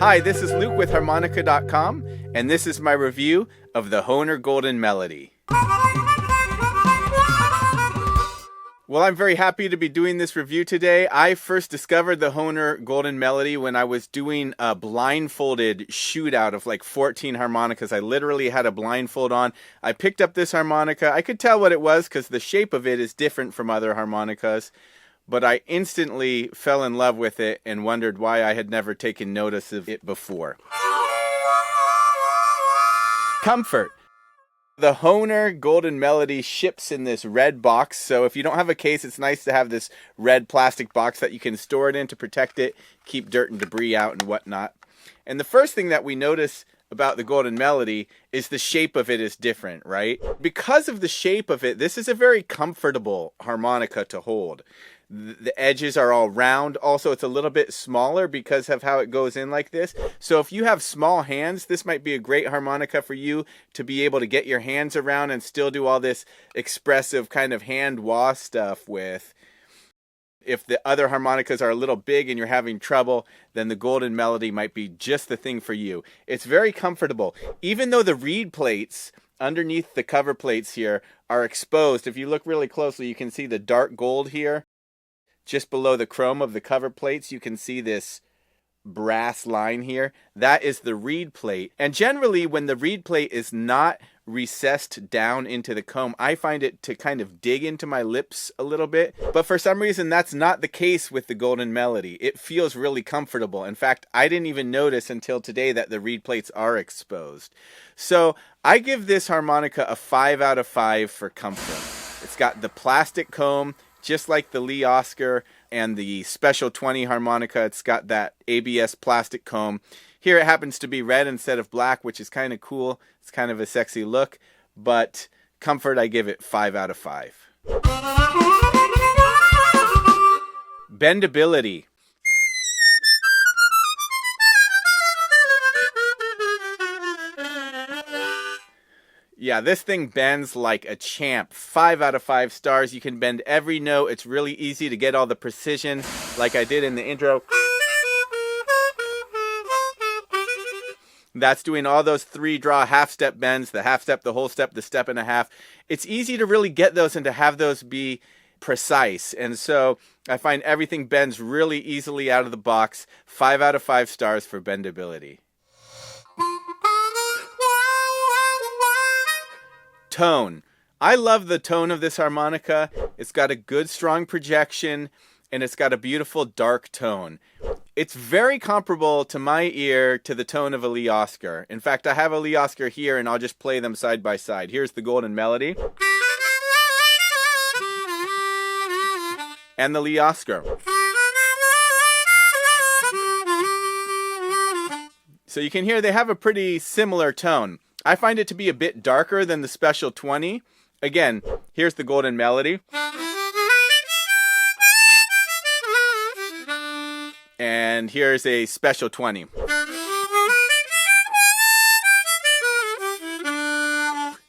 Hi, this is Luke with harmonica.com, and this is my review of the Hohner Golden Melody. Well, I'm very happy to be doing this review today. I first discovered the Hohner Golden Melody when I was doing a blindfolded shootout of like 14 harmonicas. I literally had a blindfold on. I picked up this harmonica. I could tell what it was because the shape of it is different from other harmonicas. But I instantly fell in love with it and wondered why I had never taken notice of it before. Comfort. The Hohner Golden Melody ships in this red box, so if you don't have a case, it's nice to have this red plastic box that you can store it in to protect it, keep dirt and debris out and whatnot. And the first thing that we notice about the Golden Melody is the shape of it is different, right? Because of the shape of it, this is a very comfortable harmonica to hold. The edges are all round. Also, it's a little bit smaller because of how it goes in like this. So if you have small hands, this might be a great harmonica for you to be able to get your hands around and still do all this expressive kind of hand wah stuff with. If the other harmonicas are a little big and you're having trouble, then the Golden Melody might be just the thing for you. It's very comfortable. Even though the reed plates underneath the cover plates here are exposed, if you look really closely, you can see the dark gold here. Just below the chrome of the cover plates, you can see this brass line here. That is the reed plate. And generally, when the reed plate is not recessed down into the comb, I find it to kind of dig into my lips a little bit. But for some reason, that's not the case with the Golden Melody. It feels really comfortable. In fact, I didn't even notice until today that the reed plates are exposed. So I give this harmonica a 5 out of 5 for comfort. It's got the plastic comb, just like the Lee Oskar and the Special 20 harmonica. It's got that ABS plastic comb. Here it happens to be red instead of black, which is kind of cool. It's kind of a sexy look. But comfort, I give it 5 out of 5. Bendability. Yeah, this thing bends like a champ. 5 out of 5 stars. You can bend every note. It's really easy to get all the precision like I did in the intro. That's doing all those 3-draw half-step bends, the half-step, the whole step, the step and a half. It's easy to really get those and to have those be precise. And so I find everything bends really easily out of the box. 5 out of 5 stars for bendability. Tone. I love the tone of this harmonica. It's got a good strong projection and it's got a beautiful dark tone. It's very comparable to my ear to the tone of a Lee Oskar. In fact, I have a Lee Oskar here and I'll just play them side by side. Here's the Golden Melody and the Lee Oskar. So you can hear they have a pretty similar tone. I find it to be a bit darker than the Special 20. Again, here's the Golden Melody. And here's a Special 20.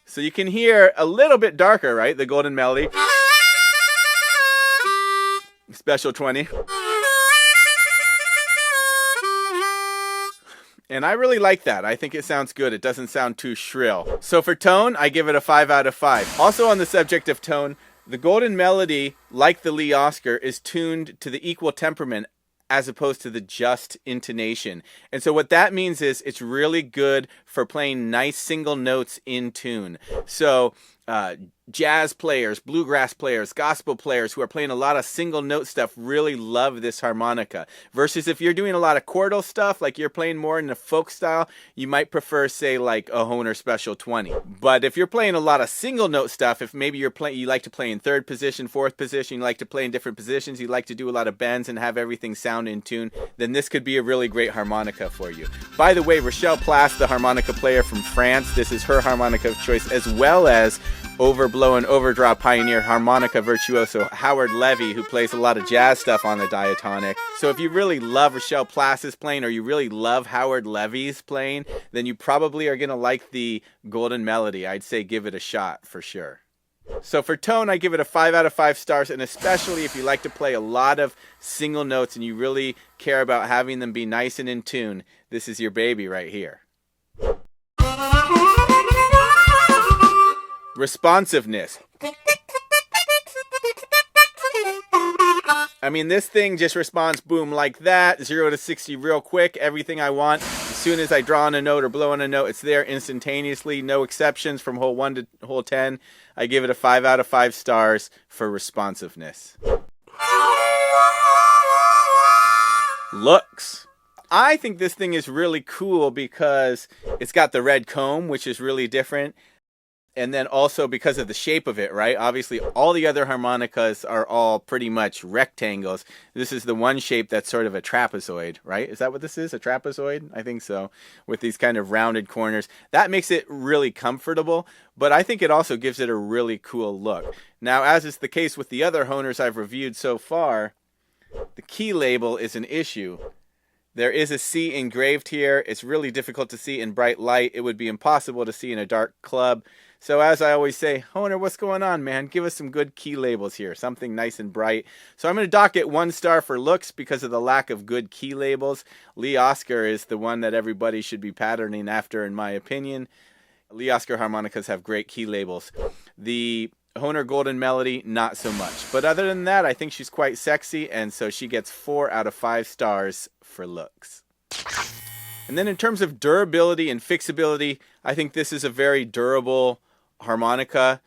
So you can hear a little bit darker, right? The Golden Melody. Special 20. And I really like that. I think it sounds good. It doesn't sound too shrill. So for tone, I give it a 5 out of 5. Also on the subject of tone, the Golden Melody, like the Lee Oskar, is tuned to the equal temperament as opposed to the just intonation. And so what that means is it's really good for playing nice single notes in tune. So jazz players, bluegrass players, gospel players who are playing a lot of single note stuff really love this harmonica. Versus if you're doing a lot of chordal stuff, like you're playing more in the folk style, you might prefer, say, like a Hohner Special 20. But if you're playing a lot of single note stuff, if maybe you like to play in 3rd position, 4th position, you like to play in different positions, you like to do a lot of bends and have everything sound in tune, then this could be a really great harmonica for you. By the way, Rachelle Plas, the harmonica player from France, this is her harmonica of choice, as well as overblow and overdraw pioneer harmonica virtuoso Howard Levy, who plays a lot of jazz stuff on the diatonic. So if you really love Rachelle Plas's playing, or you really love Howard Levy's playing, then you probably are going to like the Golden Melody. I'd say give it a shot for sure. So for tone, I give it a 5 out of 5 stars, and especially if you like to play a lot of single notes and you really care about having them be nice and in tune, this is your baby right here. Responsiveness. I mean, this thing just responds boom like that, 0 to 60 real quick, everything I want. As soon as I draw on a note or blow on a note, it's there instantaneously, no exceptions from hole 1 to hole 10. I give it a 5 out of 5 stars for responsiveness. Looks. I think this thing is really cool because it's got the red comb, which is really different. And then also because of the shape of it, right? Obviously, all the other harmonicas are all pretty much rectangles. This is the one shape that's sort of a trapezoid, right? Is that what this is? A trapezoid? I think so. With these kind of rounded corners. That makes it really comfortable, but I think it also gives it a really cool look. Now, as is the case with the other Hohners I've reviewed so far, the key label is an issue. There is a C engraved here. It's really difficult to see in bright light. It would be impossible to see in a dark club. So as I always say, Hohner, what's going on, man? Give us some good key labels here, something nice and bright. So I'm going to dock it 1 star for looks because of the lack of good key labels. Lee Oskar is the one that everybody should be patterning after, in my opinion. Lee Oskar harmonicas have great key labels. The Hohner Golden Melody, not so much. But other than that, I think she's quite sexy, and so she gets 4 out of 5 stars for looks. And then in terms of durability and fixability, I think this is a very durable harmonica,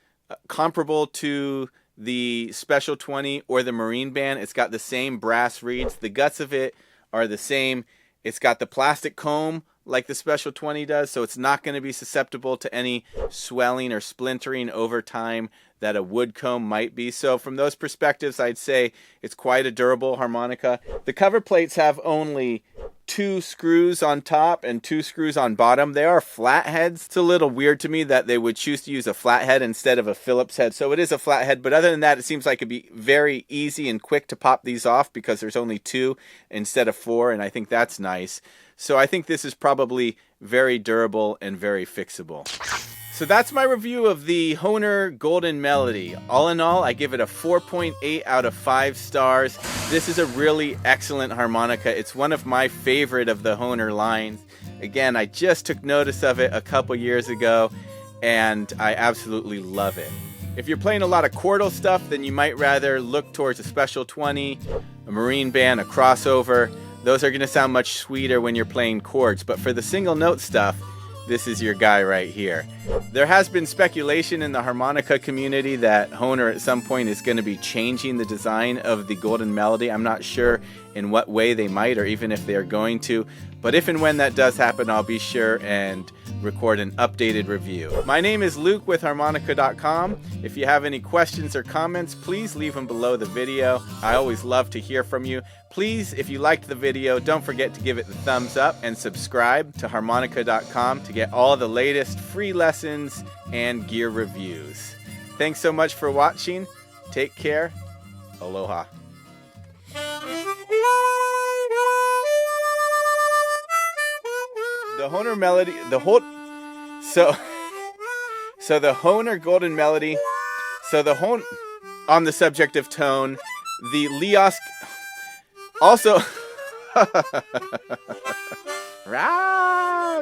comparable to the Special 20 or the Marine Band. It's got the same brass reeds. The guts of it are the same. It's got the plastic comb like the Special 20 does, so it's not going to be susceptible to any swelling or splintering over time that a wood comb might be. So from those perspectives, I'd say it's quite a durable harmonica. The cover plates have only 2 screws on top and 2 screws on bottom. They are flat heads. It's a little weird to me that they would choose to use a flat head instead of a Phillips head. So it is a flat head, but other than that, it seems like it'd be very easy and quick to pop these off because there's only 2 instead of 4, and I think that's nice. So I think this is probably very durable and very fixable. So that's my review of the Hohner Golden Melody. All in all, I give it a 4.8 out of 5 stars. This is a really excellent harmonica. It's one of my favorite of the Hohner lines. Again, I just took notice of it a couple years ago, and I absolutely love it. If you're playing a lot of chordal stuff, then you might rather look towards a Special 20, a Marine Band, a crossover. Those are going to sound much sweeter when you're playing chords. But for the single note stuff, this is your guy right here. There has been speculation in the harmonica community that Hohner at some point is going to be changing the design of the Golden Melody. I'm not sure in what way they might, or even if they are going to. But if and when that does happen, I'll be sure and record an updated review. My name is Luke with harmonica.com. If you have any questions or comments, please leave them below the video. I always love to hear from you. Please, if you liked the video, don't forget to give it the thumbs up and subscribe to harmonica.com to get all the latest free lessons and gear reviews. Thanks so much for watching. Take care. Aloha. The Hohner Melody, the Hohner Golden Melody, on the subject of tone, the Lee Oskars, also,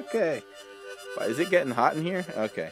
okay, is it getting hot in here? Okay.